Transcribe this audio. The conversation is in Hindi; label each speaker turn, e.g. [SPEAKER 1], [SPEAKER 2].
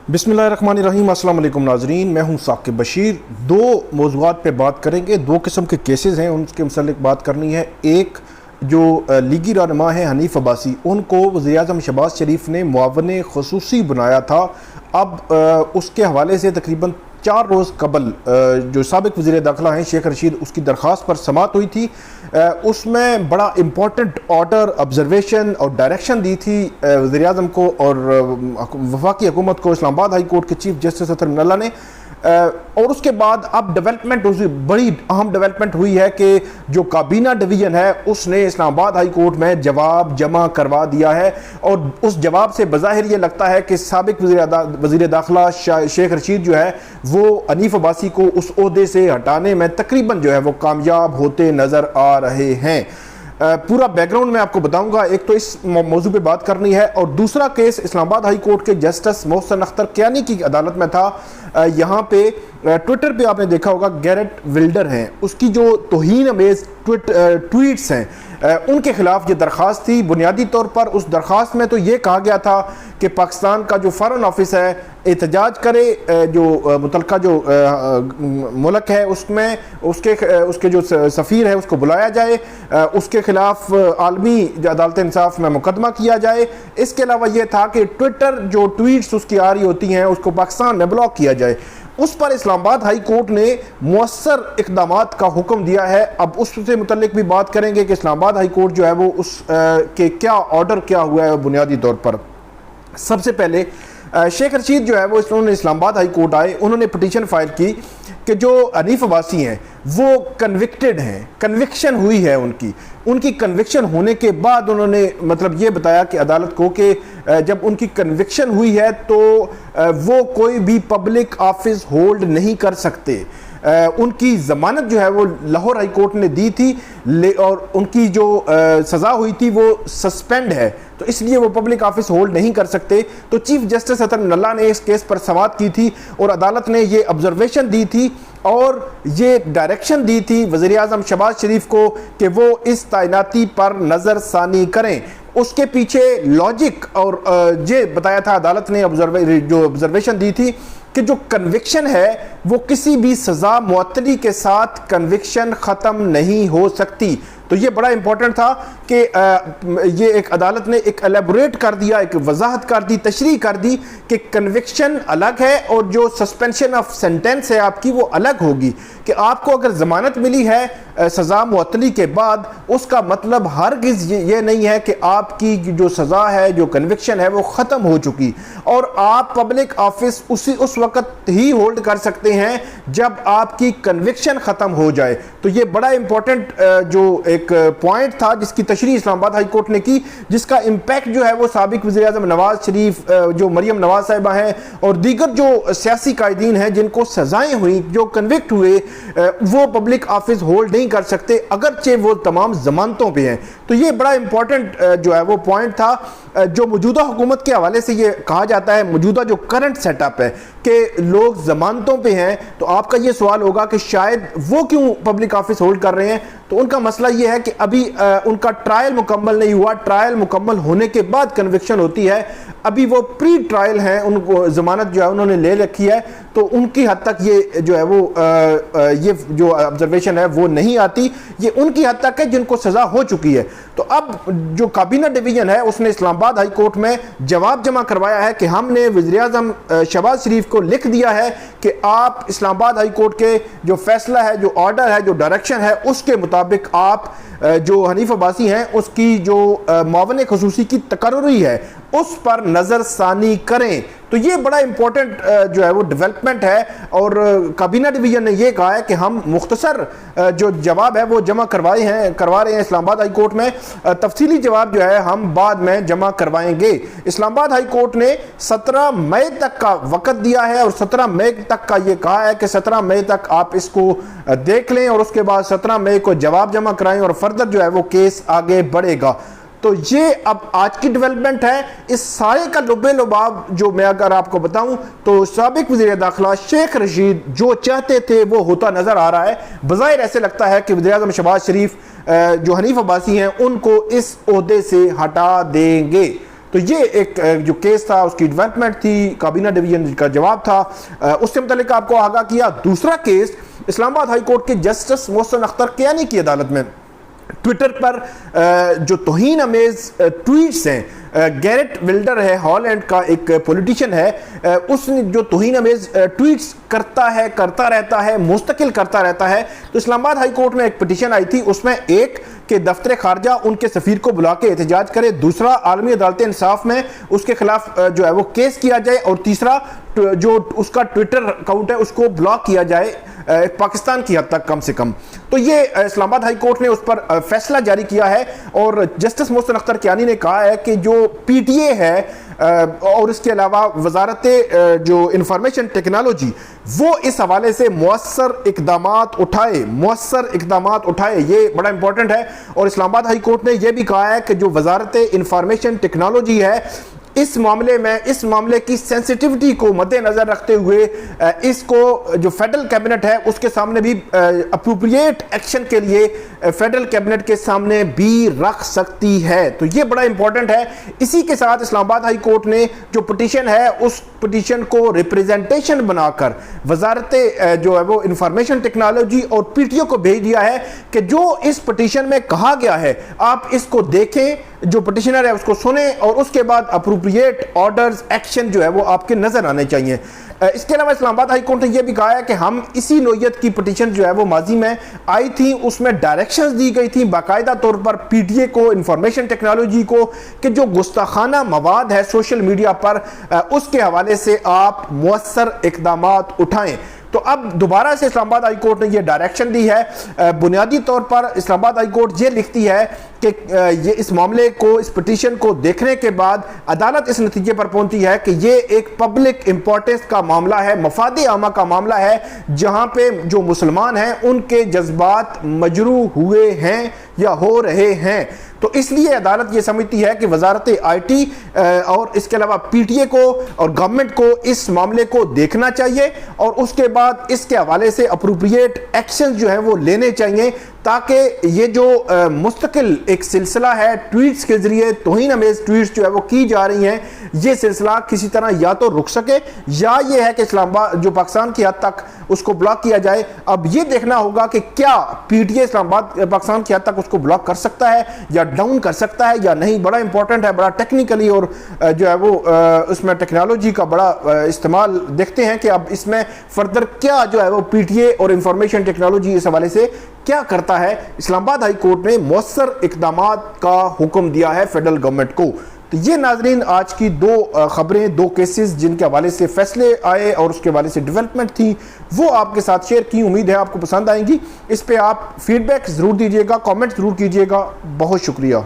[SPEAKER 1] बिस्मिल्लाहिर्रहमानिर्रहीम। अस्सलाम वालेकुम नाजरीन, मैं हूं साकिब बशीर। दो मौज़ूआत पे बात करेंगे। दो किस्म के केसेस हैं, उनके मुतल्लिक़ बात करनी है। एक जो लीगी रहनुमा है हनीफ अब्बासी, उनको वज़ीर-ए-आज़म शहबाज शरीफ ने मुआवन ख़ुसूसी बनाया था। अब उसके हवाले से तकरीबन 4 रोज़ कबल जो साबिक़ वज़ीर दाखिला हैं शेख रशीद, उसकी दरख्वास्त पर समाअत हुई थी। उसमें बड़ा इम्पोर्टेंट ऑर्डर, ऑब्जर्वेशन और डायरेक्शन दी थी वज़ीर-ए-आज़म को और वफाकी हुकूमत को इस्लामाबाद हाई कोर्ट के चीफ जस्टिस अतर मिनल्ला ने। और उसके बाद अब डेवलपमेंट, बड़ी अहम डेवलपमेंट हुई है कि जो काबीना डिवीज़न है उसने इस्लामाबाद हाई कोर्ट में जवाब जमा करवा दिया है। और उस जवाब से बज़ाहिर ये लगता है कि साबिक़ वज़ीर दाखिला शेख रशीद जो है वो हनीफ अब्बासी को उस ओहदे से हटाने में तकरीबन जो है वो कामयाब होते नज़र आ रहे हैं। पूरा बैकग्राउंड मैं आपको बताऊंगा। एक तो इस मौजू पे बात करनी है और दूसरा केस इस्लामाबाद हाई कोर्ट के जस्टिस मोहसिन अख्तर कियानी की अदालत में था। यहाँ पे ट्विटर पे आपने देखा होगा गैरेट विल्डर हैं, उसकी जो तौहीन अमेज़ ट्वीट्स हैं उनके खिलाफ ये दरख्वास्त थी। बुनियादी तौर पर उस दरख्वास्त में तो ये कहा गया था कि पाकिस्तान का जो फ़ॉरेन ऑफिस है एहतजाज करे, जो मुतलका जो मुल्क है उसमें उसके जो सफ़ीर है उसको बुलाया जाए, उसके खिलाफ आलमी अदालत इंसाफ में मुकदमा किया जाए। इसके अलावा ये था कि ट्विटर जो ट्वीट्स उसकी आ रही होती हैं उसको पाकिस्तान में ब्लॉक किया जाए। उस पर इस्लामाबाद हाई कोर्ट ने मुअस्सर इक़दामात का हुक्म दिया है। अब उससे मुतल्लिक भी बात करेंगे कि इस्लामाबाद हाई कोर्ट जो है वो उस के क्या ऑर्डर क्या हुआ है बुनियादी तौर पर। सबसे पहले शेख रशीद जो है वो उन्होंने इस्लामाबाद हाई कोर्ट आए, उन्होंने पिटीशन फाइल की कि जो हनीफ अब्बासी हैं वो कन्विक्टेड हैं, कन्विक्शन हुई है उनकी कन्विक्शन होने के बाद उन्होंने मतलब ये बताया कि अदालत को कि जब उनकी कन्विक्शन हुई है तो वो कोई भी पब्लिक ऑफिस होल्ड नहीं कर सकते। उनकी ज़मानत जो है वो लाहौर हाई कोर्ट ने दी थी और उनकी जो सज़ा हुई थी वो सस्पेंड है, तो इसलिए वो पब्लिक ऑफिस होल्ड नहीं कर सकते। तो चीफ जस्टिस अतर मिनल्ला ने इस केस पर समाअत की थी और अदालत ने ये ऑब्जर्वेशन दी थी और ये डायरेक्शन दी थी वज़ीर-ए-आज़म शहबाज शरीफ को कि वो इस तैनाती पर नज़रसानी करें। उसके पीछे लॉजिक और ये बताया था अदालत ने जो ऑब्जर्वेशन दी थी कि जो कन्विक्शन है वो किसी भी सज़ा मुअत्तली के साथ कन्विक्शन ख़त्म नहीं हो सकती। तो ये बड़ा इंपॉर्टेंट था कि ये एक अदालत ने एक एलेबोरेट कर दिया, एक वजाहत कर दी, तशरीह कर दी कि कन्विक्शन अलग है और जो सस्पेंशन ऑफ सेंटेंस है आपकी वो अलग होगी। कि आपको अगर ज़मानत मिली है सज़ा मुअत्तली के बाद, उसका मतलब हरगिज़ ये नहीं है कि आपकी जो सज़ा है, जो कन्विक्शन है वो ख़त्म हो चुकी और आप पब्लिक ऑफिस उस वक़्त ही होल्ड कर सकते हैं जब आपकी कन्विक्शन ख़त्म हो जाए। तो ये बड़ा इंपॉर्टेंट जो एक पॉइंट था जिसकी तशरीह इस्लामाबाद हाई कोर्ट ने की, जिसका इम्पैक्ट जो है वो साबिक़ वज़ीर-ए-आज़म नवाज शरीफ, जो मरियम नवाज साहिबा हैं और दीगर जो सियासी कायदीन हैं जिनको सज़ाएँ हुई, जो कन्विक्ट हुए, वो पब्लिक ऑफिस होल्ड नहीं कर सकते अगरचे वो तमाम ज़मानतों पे हैं। तो ये बड़ा इंपॉर्टेंट जो है वो पॉइंट था। जो मौजूदा हुकूमत के हवाले से ये कहा जाता है, मौजूदा जो करंट सेटअप है कि लोग ज़मानतों पे हैं, तो आपका ये सवाल होगा कि शायद वो क्यों पब्लिक ऑफिस होल्ड कर रहे हैं। तो उनका मसला ये है कि अभी उनका ट्रायल मुकम्मल नहीं हुआ, ट्रायल मुकम्मल होने के बाद कन्विक्शन होती है। अभी वो प्री ट्रायल हैं, उनको ज़मानत जो है उन्होंने ले रखी है, तो उनकी हद तक ये जो है वो ये जो ऑब्जर्वेशन है वो नहीं आती। ये उनकी हद तक है जिनको सज़ा हो चुकी है। तो अब जो काबीना डिवीज़न है उसने इस्लामाबाद हाई कोर्ट में जवाब जमा करवाया है कि हमने वज़ीर-ए-आज़म शहबाज शरीफ को लिख दिया है कि आप इस्लामाबाद हाई कोर्ट के जो फैसला है, जो ऑर्डर है, जो डायरेक्शन है, उसके मुताबिक आप जो हनीफ अब्बासी हैं उसकी जो मुआवन ख़ुसूसी की तकर्री है उस पर नज़रसानी करें। तो ये बड़ा इंपॉर्टेंट जो है वो डेवलपमेंट है और काबीना डिवीज़न ने ये कहा है कि हम मुख्तसर जो जवाब है वो जमा करवा रहे हैं इस्लामाबाद हाई कोर्ट में। तफसीली जवाब जो है हम बाद में जमा करवाएंगे। इस्लामाबाद हाई कोर्ट ने 17 मई तक का वक़्त दिया है और 17 मई तक का ये कहा है कि 17 मई तक आप इसको देख लें और उसके बाद 17 मई को जवाब जमा कराएं और फर्दर जो है वो केस आगे बढ़ेगा। तो ये अब आज की डेवलपमेंट है। इस सारे का लुबे लुबाब जो मैं अगर आपको बताऊं तो साबिक़ वज़ीर दाखिला शेख रशीद जो चाहते थे वो होता नज़र आ रहा है। बज़ाहिर ऐसे लगता है कि वज़ीर-ए-आज़म शहबाज शरीफ जो हनीफ अब्बासी हैं उनको इस ओहदे से हटा देंगे। तो ये एक जो केस था उसकी डेवलपमेंट थी, काबीना डिवीजन का जवाब था, उससे मुतालिक आपको आगाह किया। दूसरा केस इस्लामाबाद हाई कोर्ट के जस्टिस मोहसिन अख्तर कियानी की अदालत में ट्विटर पर जो तौहीन अमेज ट्वीट्स हैं, गैरेट विल्डर है, हॉलैंड का एक पॉलिटिशियन है, उसने जो तौहीन अमेज ट्वीट्स करता रहता है, मुस्तकिल करता रहता है। तो इस्लामाबाद हाई कोर्ट में एक पिटीशन आई थी, उसमें एक कि दफ्तर खारजा उनके सफीर को बुला के एहतजाज करे, दूसरा आलमी अदालत इंसाफ में उसके खिलाफ जो है वो केस किया जाए, और तीसरा जो उसका ट्विटर अकाउंट है उसको ब्लॉक किया जाए पाकिस्तान की हद तक कम से कम। तो ये इस्लामाबाद हाई कोर्ट ने उस पर फैसला जारी किया है, और जस्टिस मोहसिन अख्तर कियानी ने कहा है कि जो पीटीए है और इसके अलावा वजारत जो इंफॉर्मेशन टेक्नोलॉजी वो इस हवाले से मुअस्सर इकदामात उठाए, ये बड़ा इंपॉर्टेंट है। और इस्लामाबाद हाई कोर्ट ने यह भी कहा है कि जो वजारत इंफॉर्मेशन टेक्नोलॉजी है इस मामले की सेंसिटिविटी को मद्देनजर रखते हुए इसको जो फेडरल कैबिनेट है उसके सामने भी अप्रोप्रिएट एक्शन के लिए फेडरल कैबिनेट के सामने भी रख सकती है। तो ये बड़ा इंपॉर्टेंट है। इसी के साथ इस्लामाबाद हाई कोर्ट ने जो पिटीशन है उस पिटीशन को रिप्रेजेंटेशन बनाकर वजारत जो है वो इंफॉर्मेशन टेक्नोलॉजी और पीटीओ को भेज दिया है कि जो इस पिटीशन में कहा गया है आप इसको देखें, जो पिटिशनर है उसको सुने, और उसके बाद अप्रोप्रिएट ऑर्डर्स एक्शन जो है वो आपके नजर आने चाहिए। इसके अलावा इस्लामाबाद हाई कोर्ट ने यह भी कहा है कि हम इसी नोयत की पिटीशन जो है वो माजी में आई थी, उसमें डायरेक्शंस दी गई थी बाकायदा तौर पर पीटीए को, इंफॉर्मेशन टेक्नोलॉजी को, कि जो गुस्ताखाना मवाद है सोशल मीडिया पर उसके हवाले से आप मुअस्सर इकदामात उठाएं। तो अब दोबारा से इस्लामाबाद हाई कोर्ट ने यह डायरेक्शन दी है। बुनियादी तौर पर इस्लामाबाद हाई कोर्ट ये लिखती है कि ये इस मामले को, इस पिटीशन को देखने के बाद अदालत इस नतीजे पर पहुंची है कि ये एक पब्लिक इंपॉर्टेंस का मामला है, मफाद आमा का मामला है, जहां पे जो मुसलमान हैं उनके जज्बात मजरू हुए हैं या हो रहे हैं। तो इसलिए अदालत ये समझती है कि वजारत आईटी और इसके अलावा पीटीए को और गवर्नमेंट को इस मामले को देखना चाहिए, और उसके बाद इसके हवाले से अप्रोप्रिएट एक्शन जो है वो लेने चाहिए, ताकि ये जो मुस्तकिल एक सिलसिला है ट्वीट्स के जरिए तौहीन अमेज ट्वीट्स जो है वो की जा रही हैं, ये सिलसिला किसी तरह या तो रुक सके, या ये है कि इस्लामाबाद जो पाकिस्तान की हद तक उसको ब्लॉक किया जाए। अब ये देखना होगा कि क्या पीटीए इस्लामाबाद पाकिस्तान की हद तक उसको ब्लॉक कर सकता है या डाउन कर सकता है या नहीं। बड़ा इंपॉर्टेंट है, बड़ा टेक्निकली और जो है वो उसमें टेक्नोलॉजी का बड़ा इस्तेमाल देखते हैं कि अब इसमें फर्दर क्या जो है वो पीटीए और इंफॉर्मेशन टेक्नोलॉजी इस हवाले से क्या करता है। इस्लामाबाद हाई कोर्ट ने मुअस्सर इकदामात का हुक्म दिया है फेडरल गवर्नमेंट को। तो ये नाजरीन आज की दो खबरें, दो केसेस जिनके हवाले से फैसले आए और उसके हवाले से डेवलपमेंट थी, वो आपके साथ शेयर की। उम्मीद है आपको पसंद आएंगी। इस पे आप फीडबैक ज़रूर दीजिएगा, कमेंट ज़रूर कीजिएगा। बहुत शुक्रिया।